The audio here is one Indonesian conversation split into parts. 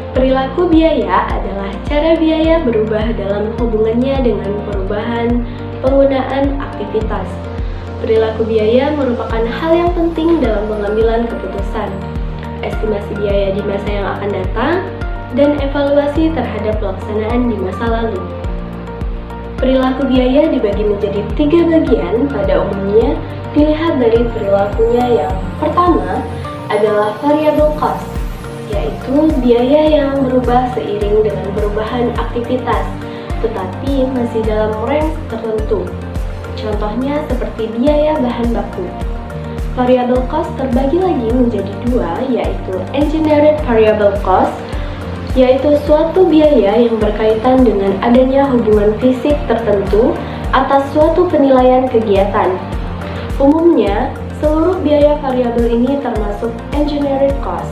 Perilaku biaya adalah cara biaya berubah dalam hubungannya dengan perubahan penggunaan aktivitas. Perilaku biaya merupakan hal yang penting dalam pengambilan keputusan, estimasi biaya di masa yang akan datang, dan evaluasi terhadap pelaksanaan di masa lalu. Perilaku biaya dibagi menjadi 3 bagian. Pada umumnya dilihat dari perilakunya. Yang pertama adalah variable cost, yaitu biaya yang berubah seiring dengan perubahan aktivitas, tetapi masih dalam range tertentu. Contohnya seperti biaya bahan baku. Variable cost terbagi lagi menjadi 2, yaitu engineered variable cost, yaitu suatu biaya yang berkaitan dengan adanya hubungan fisik tertentu atas suatu penilaian kegiatan. Umumnya, seluruh biaya variabel ini termasuk engineered cost,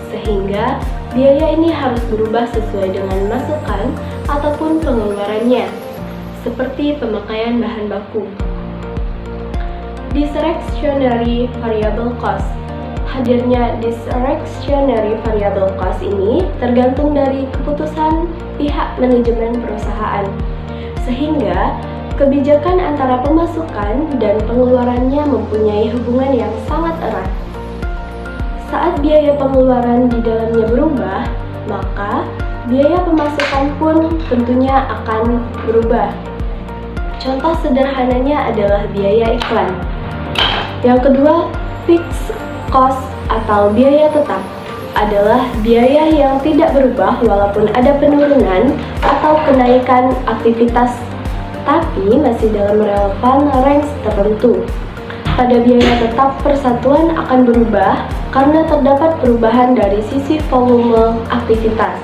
sehingga biaya ini harus berubah sesuai dengan masukan ataupun pengeluarannya, seperti pemakaian bahan baku. Discretionary variable cost. Hadirnya discretionary variable cost ini tergantung dari keputusan pihak manajemen perusahaan, sehingga kebijakan antara pemasukan dan pengeluarannya mempunyai hubungan yang sangat erat. Saat biaya pengeluaran di dalamnya berubah, maka biaya pemasukan pun tentunya akan berubah. Contoh sederhananya adalah biaya iklan. Yang kedua, fixed cost atau biaya tetap adalah biaya yang tidak berubah walaupun ada penurunan atau kenaikan aktivitas, tapi masih dalam relevan range tertentu. Pada biaya tetap, persatuan akan berubah karena terdapat perubahan dari sisi volume aktivitas.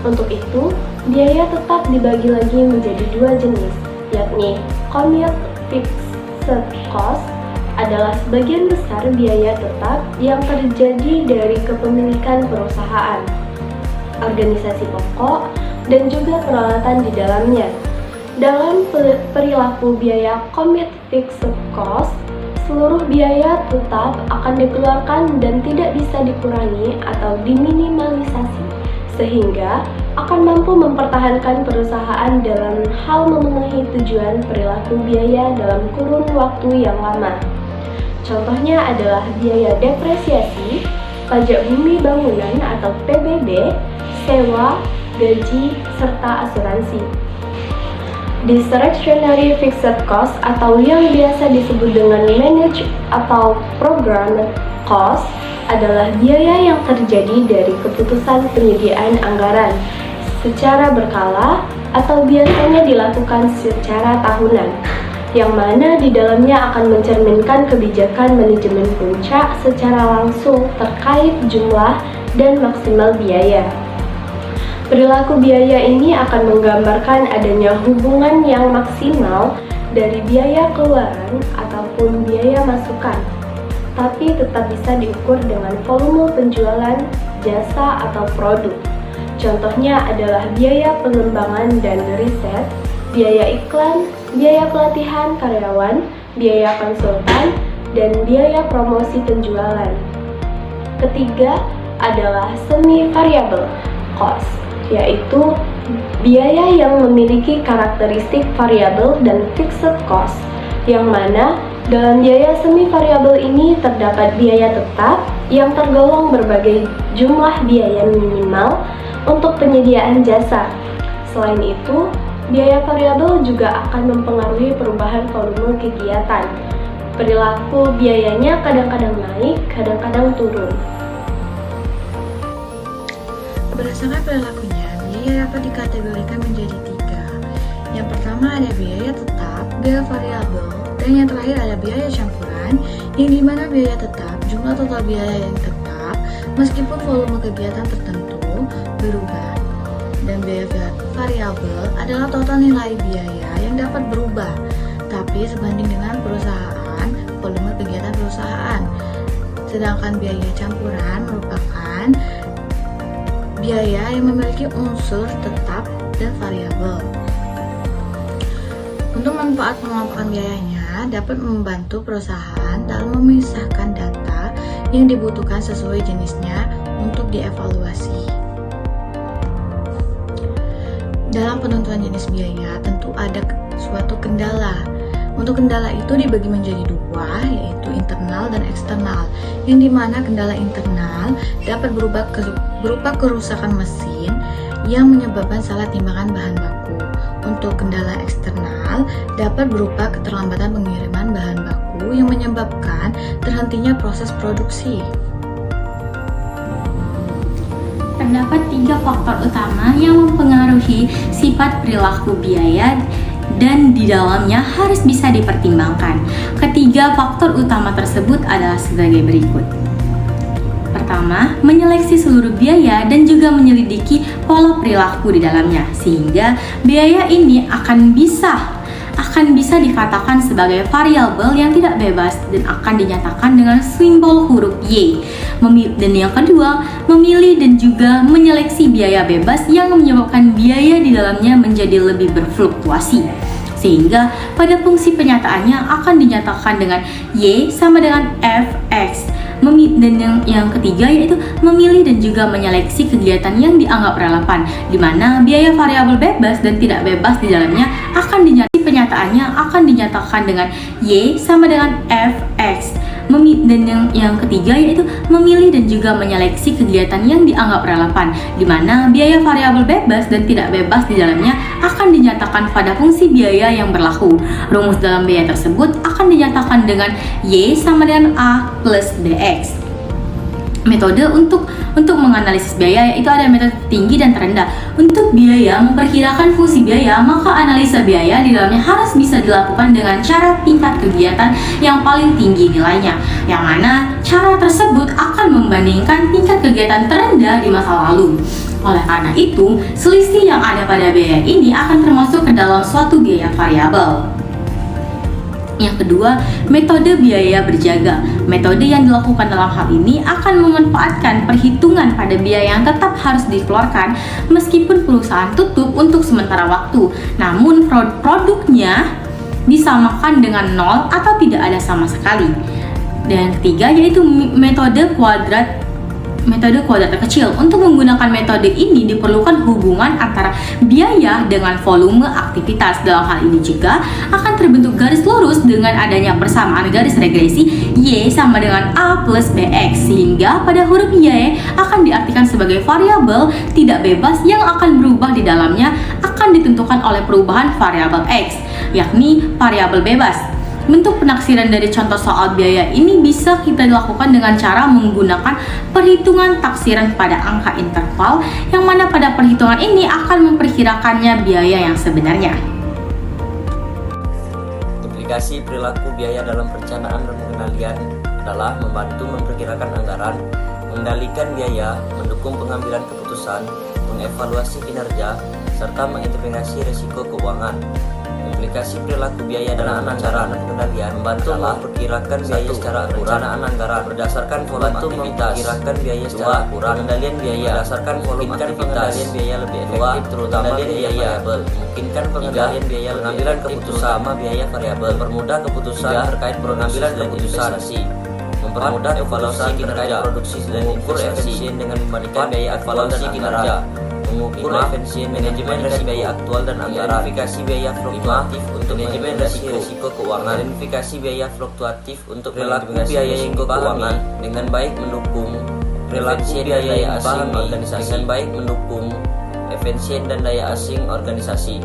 Untuk itu, biaya tetap dibagi lagi menjadi 2 jenis, yakni commute fixed cost adalah sebagian besar biaya tetap yang terjadi dari kepemilikan perusahaan, organisasi pokok, dan juga peralatan di dalamnya. Dalam perilaku biaya commute fixed cost, seluruh biaya tetap akan dikeluarkan dan tidak bisa dikurangi atau diminimalisasi, sehingga akan mampu mempertahankan perusahaan dalam hal memenuhi tujuan perilaku biaya dalam kurun waktu yang lama. Contohnya adalah biaya depresiasi, pajak bumi bangunan atau PBB, sewa, gaji, serta asuransi. Discretionary fixed cost atau yang biasa disebut dengan managed atau program cost adalah biaya yang terjadi dari keputusan penyediaan anggaran secara berkala atau biasanya dilakukan secara tahunan, yang mana di dalamnya akan mencerminkan kebijakan manajemen puncak secara langsung terkait jumlah dan maksimal biaya. Perilaku biaya ini akan menggambarkan adanya hubungan yang maksimal dari biaya keluaran ataupun biaya masukan, tapi tetap bisa diukur dengan volume penjualan jasa atau produk. Contohnya adalah biaya pengembangan dan riset, biaya iklan, biaya pelatihan karyawan, biaya konsultan, dan biaya promosi penjualan. Ketiga adalah semi-variable cost, yaitu biaya yang memiliki karakteristik variabel dan fixed cost, yang mana dalam biaya semi-variabel ini terdapat biaya tetap yang tergolong berbagai jumlah biaya minimal untuk penyediaan jasa. Selain itu, biaya variabel juga akan mempengaruhi perubahan volume kegiatan. Perilaku biayanya kadang-kadang naik, kadang-kadang turun. Berdasarkan perilakunya, biaya dapat dikategorikan menjadi 3. Yang pertama ada biaya tetap, biaya variabel, dan yang terakhir ada biaya campuran, yang dimana biaya tetap jumlah total biaya yang tetap meskipun volume kegiatan tertentu berubah, dan biaya variabel adalah total nilai biaya yang dapat berubah tapi sebanding dengan perusahaan, volume kegiatan perusahaan. Sedangkan biaya campuran merupakan biaya yang memiliki unsur tetap dan variabel. Untuk manfaat pengelompokan biayanya dapat membantu perusahaan dalam memisahkan data yang dibutuhkan sesuai jenisnya untuk dievaluasi. Dalam penentuan jenis biaya tentu ada suatu kendala. Untuk kendala itu dibagi menjadi dua, yaitu internal dan eksternal. Yang dimana kendala internal dapat berupa kerusakan mesin yang menyebabkan salah timbangan bahan baku. Untuk kendala eksternal dapat berupa keterlambatan pengiriman bahan baku yang menyebabkan terhentinya proses produksi. Terdapat 3 faktor utama yang mempengaruhi sifat perilaku biaya dan di dalamnya harus bisa dipertimbangkan. Ketiga faktor utama tersebut adalah sebagai berikut. Pertama, menyeleksi seluruh biaya dan juga menyelidiki pola perilaku di dalamnya, sehingga biaya ini akan bisa dikatakan sebagai variabel yang tidak bebas dan akan dinyatakan dengan simbol huruf Y. Dan yang kedua, memilih dan juga menyeleksi biaya bebas yang menyebabkan biaya di dalamnya menjadi lebih berfluktuasi, sehingga pada fungsi penyataannya akan dinyatakan dengan Y sama dengan Fx. Dan yang ketiga yaitu memilih dan juga menyeleksi kegiatan yang dianggap relevan, di mana biaya variabel bebas dan tidak bebas di dalamnya akan penyataannya akan dinyatakan dengan Y sama dengan Fx. Dan yang ketiga yaitu memilih dan juga menyeleksi kegiatan yang dianggap relevan, di mana biaya variabel bebas dan tidak bebas di dalamnya akan dinyatakan pada fungsi biaya yang berlaku. Rumus dalam biaya tersebut akan dinyatakan dengan Y sama dengan A plus BX. Metode untuk menganalisis biaya yaitu ada metode tinggi dan terendah. Untuk biaya memperkirakan fungsi biaya, maka analisa biaya di dalamnya harus bisa dilakukan dengan cara tingkat kegiatan yang paling tinggi nilainya, yang mana cara tersebut akan membandingkan tingkat kegiatan terendah di masa lalu. Oleh karena itu, selisih yang ada pada biaya ini akan termasuk ke dalam suatu biaya variabel. Yang kedua, metode biaya berjaga. Metode yang dilakukan dalam hal ini akan memanfaatkan perhitungan pada biaya yang tetap harus dikeluarkan meskipun perusahaan tutup untuk sementara waktu, namun produknya disamakan dengan nol atau tidak ada sama sekali. Dan yang ketiga yaitu metode kuadrat kecil. Untuk menggunakan metode ini diperlukan hubungan antara biaya dengan volume aktivitas. Dalam hal ini juga akan terbentuk garis lurus dengan adanya persamaan garis regresi Y sama dengan A plus BX, sehingga pada huruf Y akan diartikan sebagai variabel tidak bebas yang akan berubah di dalamnya akan ditentukan oleh perubahan variabel X, yakni variabel bebas. Bentuk penaksiran dari contoh soal biaya ini bisa kita lakukan dengan cara menggunakan perhitungan taksiran pada angka interval, yang mana pada perhitungan ini akan memperkirakannya biaya yang sebenarnya. Implikasi perilaku biaya dalam perencanaan dan pengendalian adalah membantu memperkirakan anggaran, mengendalikan biaya, mendukung pengambilan keputusan, mengevaluasi kinerja, serta mengintegrasi risiko keuangan. Implikasi perilaku biaya dalam perencanaan dan pengendalian membantu memperkirakan biaya secara akurat, perencanaan anggaran berdasarkan volume aktivitas, memperkirakan biaya secara akurat, pengendalian biaya berdasarkan volume aktivitas, pengendalian biaya lebih efektif terutama biaya variabel, memungkinkan pengendalian biaya pengambilan keputusan sama biaya variabel, mempermudah keputusan terkait pengambilan keputusan, mempermudah evaluasi kinerja produksi dan mengukur efisien dengan membandingkan biaya aktual dan kinerja, mengukur efisien manajemen dan biaya aktual dan anggaran, verifikasi biaya fluktuatif untuk manajemen risiko keuangan, verifikasi biaya fluktuatif untuk perilaku biaya risiko keuangan dengan baik mendukung perilaku biaya asing organisasi dengan baik mendukung efisien dan daya asing organisasi.